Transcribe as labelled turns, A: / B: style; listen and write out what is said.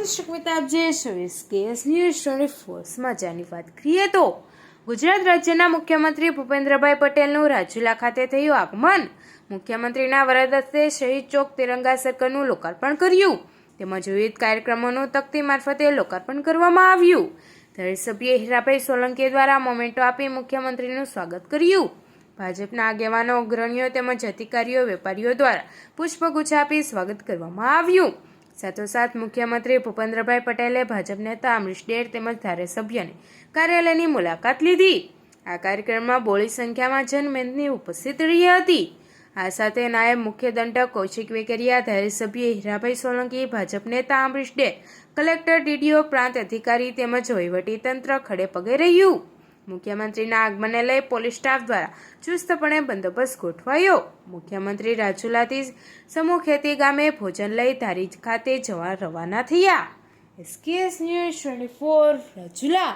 A: દર્શક મિત્રો, આપ જે SKS ન્યૂઝ 24 સમાચારની વાત કરીએ તો ગુજરાત રાજ્યના મુખ્યમંત્રી ભૂપેન્દ્રભાઈ પટેલનું રાજુલા ખાતે થયું આગમન. મુખ્યમંત્રીના વરદ હસ્તે શહીદ ચોક તિરંગા સર્કલનું લોકાર્પણ કર્યું તેમજ વિવિધ કાર્યક્રમોનું તકતી મારફતે લોકાર્પણ કરવામાં આવ્યું. ધારાસભ્ય હીરાભાઈ સોલંકી દ્વારા મોમેન્ટો આપી મુખ્યમંત્રીનું સ્વાગત કર્યું. ભાજપના આગેવાનો, અગ્રણીઓ તેમજ અધિકારીઓ, વેપારીઓ દ્વારા પુષ્પગુચ્છ આપી સ્વાગત કરવામાં આવ્યું. સાથોસાથ મુખ્યમંત્રી ભૂપેન્દ્રભાઈ પટેલે ભાજપ નેતા અમરીશ ડેર તેમજ ધારાસભ્યની કાર્યાલયની મુલાકાત લીધી. આ કાર્યક્રમમાં બહોળી સંખ્યામાં જનમેદની ઉપસ્થિત રહી હતી. આ સાથે નાયબ મુખ્ય દંડક કૌશિક વેકરિયા, ધારાસભ્ય હીરાભાઈ સોલંકી, ભાજપ નેતા અમરીશ ડેર, કલેક્ટર, DDO, પ્રાંત અધિકારી તેમજ વહીવટીતંત્ર ખડે પગે રહ્યું. મુખ્યમંત્રીના આગમનને લઈ પોલીસ સ્ટાફ દ્વારા ચુસ્તપણે બંદોબસ્ત ગોઠવાયો. મુખ્યમંત્રી રાજુલાથી સમૂહ ખેતી ગામે ભોજન લઈ ધારી ખાતે જવા રવાના થયા. SKS news 24 Rajula.